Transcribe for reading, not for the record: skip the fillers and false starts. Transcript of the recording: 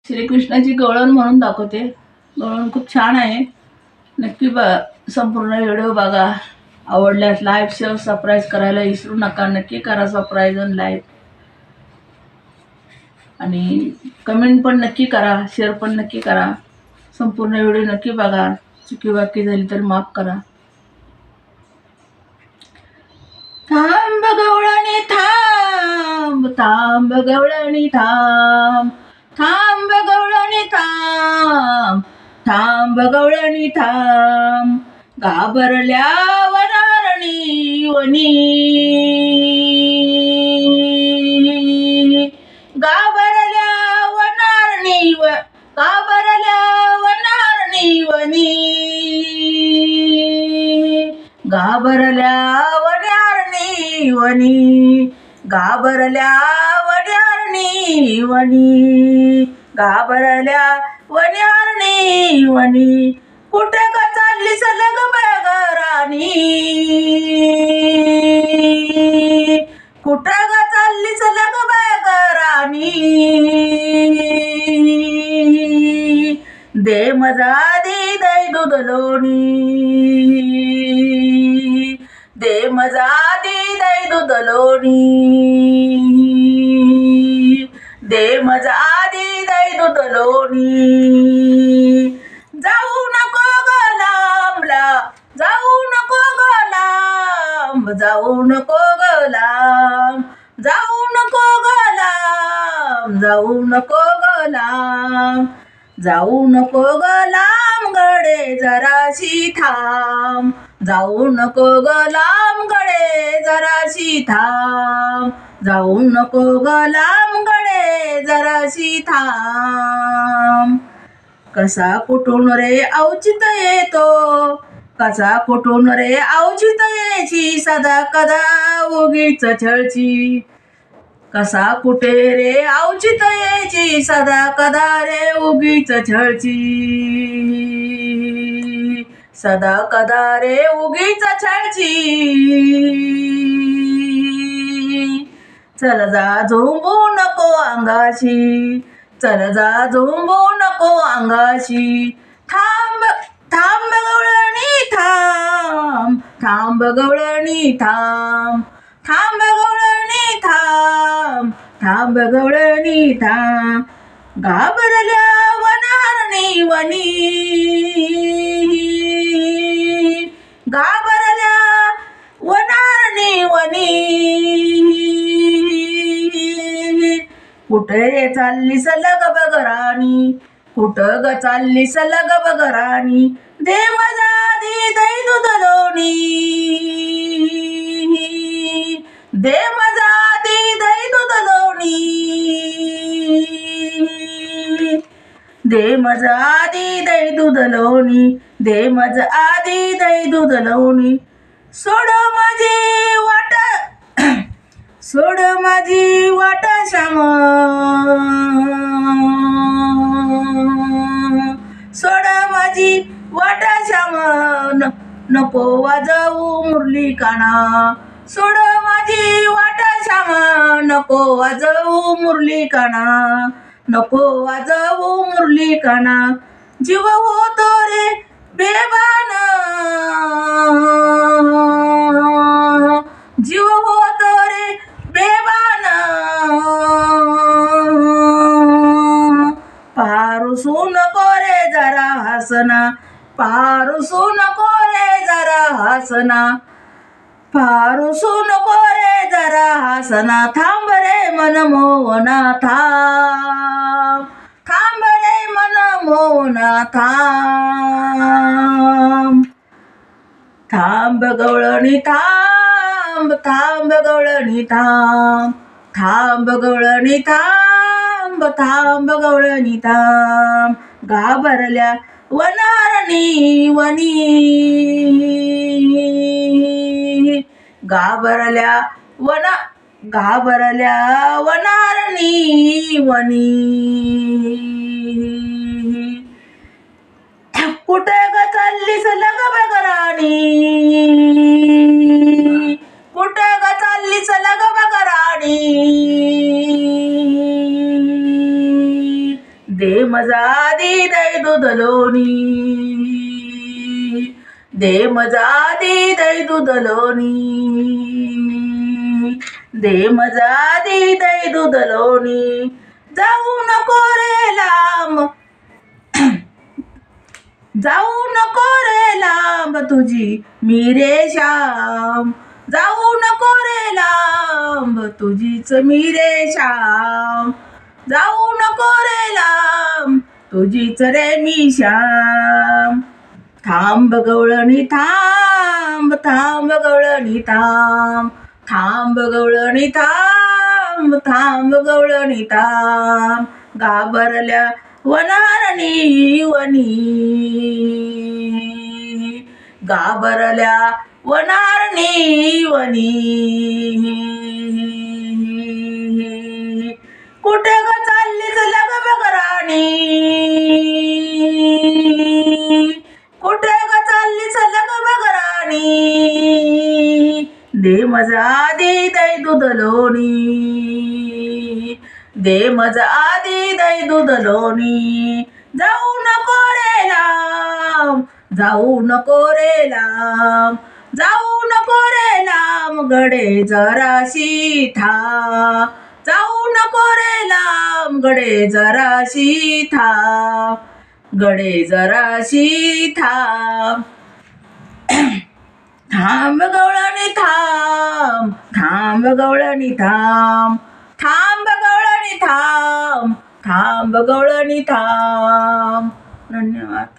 श्रीकृष्णाची गवळण म्हणून दाखवते. गवळण खूप छान आहे. नक्की संपूर्ण व्हिडिओ बघा. आवडल्यास लाईक शेअर सबस्क्राईब करायला विसरू नका. नक्की करा सबस्क्राईब आणि लाईक, आणि कमेंट पण नक्की करा, शेअर पण नक्की करा. संपूर्ण व्हिडिओ नक्की बघा. चुकी बाकी झाली तर माफ करा. थांब गवळणी थांब, थांब गवळणी थांब, थांब गवळणी थांब, थांब गवळणी थांब. घाबरल्या वनारणी वनी, घाबरल्या वनारणी घाबरल्या वनारणी वनी, घाबरल्या वनारणी वनी, घाबरल्या वनारणी वनी, घाबरल्या वनारणी वनी. कुठे का चालली सलग बगराणी, कुठे का चालली सलग बगराणी. दे मजा दी दही दूध लोणी, दे मजा दी दही दूध लोणी, दे मजा दी दही दूध लोणी. जाऊ नको ग लांबला, जाऊ नको ग लांब, जाऊ नको ग लांब, जाऊ नको ग लांब, जाऊ नको ग लांब, जाऊ नको ग लांब गडे जराशी थांब, जाऊ नको ग लांब गडे जराशी थांब, जाऊ नको ग लांब गडे जराशी थांब. कसा कुठून रे अवचित येतो, कसा कुठून रे अवचित येची सदा कदा उगीच छळची. कसा कुठे रे अवचित येची सदा कदा रे उगीच छळची, सदा कदा रे उगीच छळची. चल जा झोंबू नको अंगाशी, चल जा झोंबू नको अंगाशी. थांब थांब गवळणी थांब, थांब गवळणी थांब, थांब गवळणी थांब, थांब गवळणी थांब. घाबरल्या वनारणी वनी, घाबरल्या वनारणी वनी. कुठे चालली सलग बगराणी, कुठं ग चालली सलग बगराणी. दे मजा दी दही दूध लोणी, दे मजा दी दही दूध लोणी, दे मजा दी दही दूध लोणी, दे मजा दी दही दूध लोणी. सोड माझी वाट, सोड माझी वाट श्याम, सोड माझी वाट श्याम. नको वाजवू मुरली काना, सोड माझी वाट श्याम. नको वाजवू मुरली काना, नको वाजवू मुरली काना. जीव होतो रे बेभान, जीव होतो रे बेभान. पारुसू नको रे जरा हसना, पारुसू नको रे जरा हसना, पारुसू नको रे जरा हसना. थांब रे मन मोहना थांब, थांब रे मन मोहना थांब. थांब गवळणी थांब, थांब गवळणी थांब, थांब गवळणी थांब, थांब गवळणी थांब. घाबरल्या वनारणी वनी, घाबरल्या घाबरल्या वनारणी वनी. कुठे ग चालली सलग बगराणी, कुठे ग चालली सलग बगराणी. दे दे मजादी दै दूध लोणी, दे मजादी दै दूध लोणी, दे मजादी दै दूध लोणी. जाऊ नको रे लांब, जाऊ नको रे लांब तुझी मी रे श्याम, जाऊ नको रे लांब तुझीच मी रे श्याम, जाऊ नको रे लांब तुझीच रे मी श्याम. थांब गवळणी थांब, थांब गवळणी थांब, थांब गवळणी थांब, थांब गवळणी थांब. घाबरल्या वनारणी वनी, घाबरल्या वनारणी वनी. कुठे ग चाललीस लग बगराणी, कुठे ग चाललीस लग बगराणी. दे मजादी दै दूध लोणी, दे मजादी दै दूध लोणी. जाऊ नको रे लांब, जाऊ नको रे लांब, जाऊ नको रे लांब गडे जराशी थांब, जाऊ नको रे लांब गडे जराशी थांब, गडे जराशी थांब. थांब गवळणी थांब, थांब गवळणी थांब, थांब गवळणी थांब, थांब गवळणी थांब. धन्यवाद.